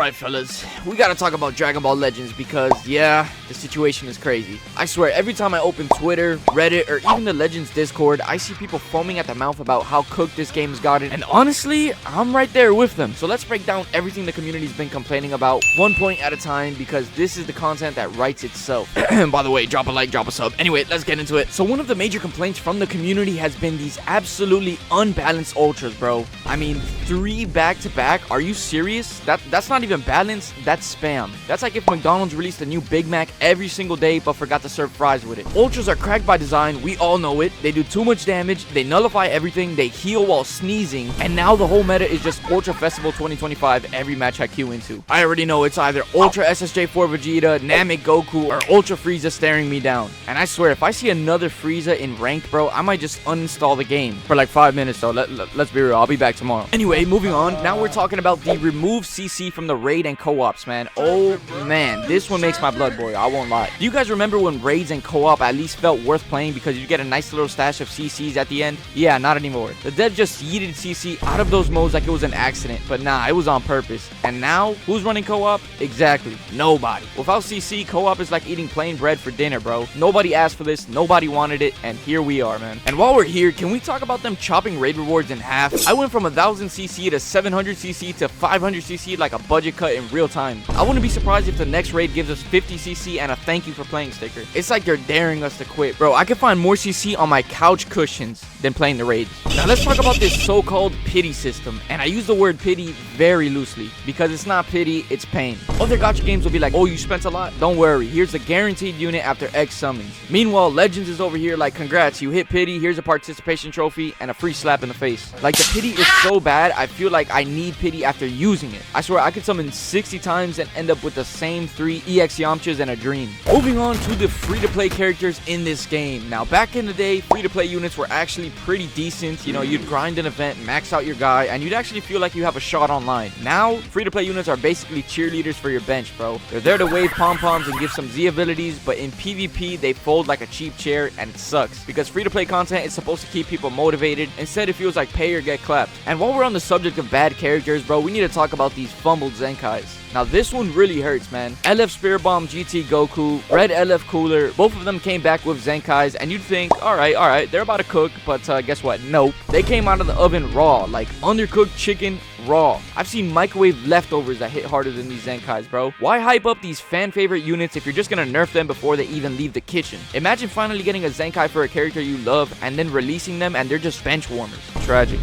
Alright fellas, we gotta talk about Dragon Ball Legends because, yeah, the situation is crazy. I swear, every time I open Twitter, Reddit, or even the Legends Discord, I see people foaming at the mouth about how cooked this game has gotten, and honestly, I'm right there with them. So let's break down everything the community's been complaining about, one point at a time, because this is the content that writes itself. By the way, drop a like, drop a sub. Anyway, let's get into it. So one of the major complaints from the community has been these absolutely unbalanced ultras, bro. I mean, 3 back-to-back? Are you serious? That's not even balanced, that's spam. That's like if McDonald's released a new Big Mac every single day but forgot to serve fries with it. Ultras are cracked by design, we all know it. They do too much damage, they nullify everything, they heal while sneezing, and now the whole meta is just Ultra Festival 2025 every match I queue into. I already know it's either Ultra SSJ4 Vegeta, Namek Goku, or Ultra Frieza staring me down. And I swear, if I see another Frieza in ranked, bro, I might just uninstall the game. For like 5 minutes though, let's be real, I'll be back tomorrow. Anyway, moving on, now we're talking about the remove CC from the raid and co-ops, man. Oh man, this one makes my blood boil, I won't lie. Do you guys remember when raids and co-op at least felt worth playing because you get a nice little stash of CCs at the end? Yeah, not anymore. The dev just yeeted CC out of those modes like it was an accident, but nah, it was on purpose. And now, who's running co-op? Exactly, nobody. Without CC, co-op is like eating plain bread for dinner, bro. Nobody asked for this, nobody wanted it, and here we are, man. And while we're here, can we talk about them chopping raid rewards in half? I went from 1000 CC to 700 CC to 500 CC like a budget cut in real time. I wouldn't be surprised if the next raid gives us 50 CC and a thank you for playing sticker. It's like they're daring us to quit. Bro, I can find more CC on my couch cushions than playing the raids. Now let's talk about this so-called pity system. And I use the word pity very loosely because it's not pity, it's pain. Other gacha games will be like, oh, you spent a lot? Don't worry, here's a guaranteed unit after X summons. Meanwhile, Legends is over here like, congrats, you hit pity, here's a participation trophy and a free slap in the face. Like, the pity is so bad, I feel like I need pity after using it. I swear, I could summon 60 times and end up with the same 3 EX Yamchas and a dream. Moving on to the free-to-play characters in this game. Now, back in the day, free-to-play units were actually pretty decent. You know, you'd grind an event, max out your guy, and you'd actually feel like you have a shot online. Now, free-to-play units are basically cheerleaders for your bench, bro. They're there to wave pom-poms and give some Z abilities, but in PvP, they fold like a cheap chair, and it sucks. Because free-to-play content is supposed to keep people motivated. Instead, it feels like pay or get clapped. And while we're on the subject of bad characters, bro, we need to talk about these fumbled Zenkais. Now this one really hurts, man. LF Spirit Bomb GT Goku, Red LF Cooler, both of them came back with Zenkais, and you'd think, alright, they're about to cook, but guess what? Nope. They came out of the oven raw, like undercooked chicken raw. I've seen microwave leftovers that hit harder than these Zenkais, bro. Why hype up these fan favorite units if you're just gonna nerf them before they even leave the kitchen? Imagine finally getting a Zenkai for a character you love and then releasing them and they're just bench warmers. Tragic.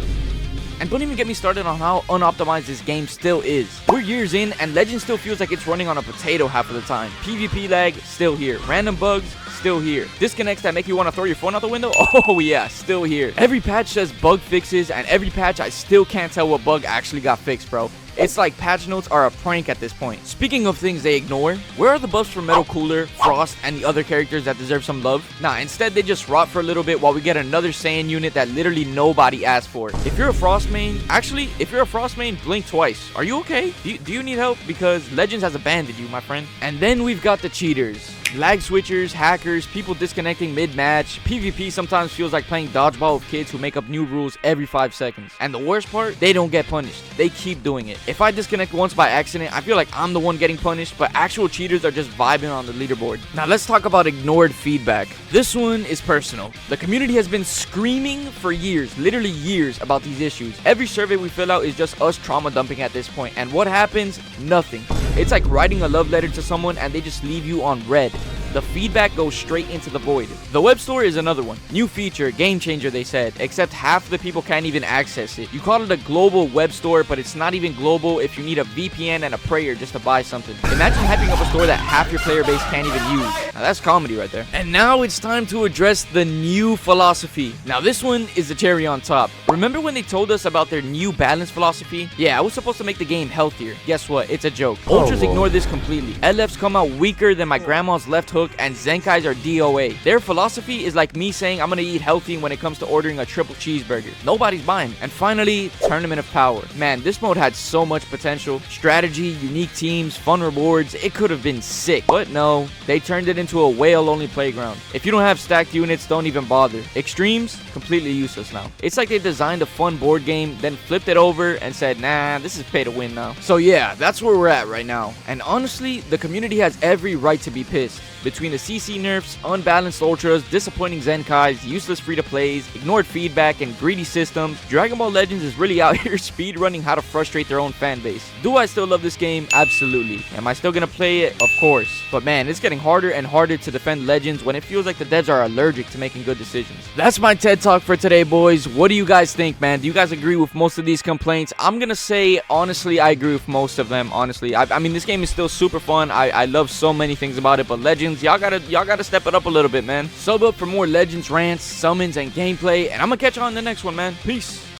And don't even get me started on how unoptimized this game still is. We're years in, and Legend still feels like it's running on a potato half of the time. PvP lag, still here. Random bugs, still here. Disconnects that make you want to throw your phone out the window? Oh yeah, still here. Every patch says bug fixes, and every patch I still can't tell what bug actually got fixed, bro. It's like patch notes are a prank at this point. Speaking of things they ignore, where are the buffs for Metal Cooler, Frost, and the other characters that deserve some love? Nah, instead they just rot for a little bit while we get another Saiyan unit that literally nobody asked for. If you're a Frost main, blink twice. Are you okay? Do you need help? Because Legends has abandoned you, my friend. And then we've got the cheaters. Lag switchers, hackers, people disconnecting mid-match. PvP sometimes feels like playing dodgeball with kids who make up new rules every 5 seconds. And the worst part, they don't get punished. They keep doing it. If I disconnect once by accident, I feel like I'm the one getting punished, but actual cheaters are just vibing on the leaderboard. Now let's talk about ignored feedback. This one is personal. The community has been screaming for years, literally years, about these issues. Every survey we fill out is just us trauma dumping at this point. And what happens? Nothing. It's like writing a love letter to someone and they just leave you on red. The feedback goes straight into the void. The web store is another one. New feature, game changer they said, except half the people can't even access it. You call it a global web store, but it's not even global if you need a VPN and a prayer just to buy something. Imagine hyping up a store that half your player base can't even use. Now that's comedy right there. And now it's time to address the new philosophy. Now this one is the cherry on top. Remember when they told us about their new balance philosophy? Yeah, I was supposed to make the game healthier. Guess what? It's a joke. Ultras ignore this completely. LFs come out weaker than my grandma's left hook cook, and Zenkais are DOA. Their philosophy is like me saying I'm gonna eat healthy when it comes to ordering a triple cheeseburger. Nobody's buying. And finally, Tournament of Power. Man, this mode had so much potential. Strategy, unique teams, fun rewards. It could have been sick. But no, they turned it into a whale-only playground. If you don't have stacked units, don't even bother. Extremes, completely useless now. It's like they designed a fun board game, then flipped it over and said, nah, this is pay to win now. So yeah, that's where we're at right now. And honestly, the community has every right to be pissed. Between the CC nerfs, unbalanced ultras, disappointing Zenkais, useless free-to-plays, ignored feedback, and greedy systems, Dragon Ball Legends is really out here speedrunning how to frustrate their own fan base. Do I still love this game? Absolutely. Am I still gonna play it? Of course. But man, it's getting harder and harder to defend Legends when it feels like the devs are allergic to making good decisions. That's my TED Talk for today, boys. What do you guys think, man? Do you guys agree with most of these complaints? I'm gonna say, honestly, I agree with most of them, honestly. I mean, this game is still super fun. I love so many things about it, but Legends, y'all gotta step it up a little bit, man. Sub up for more Legends rants, summons, and gameplay, and I'm gonna catch you on the next one, man. Peace.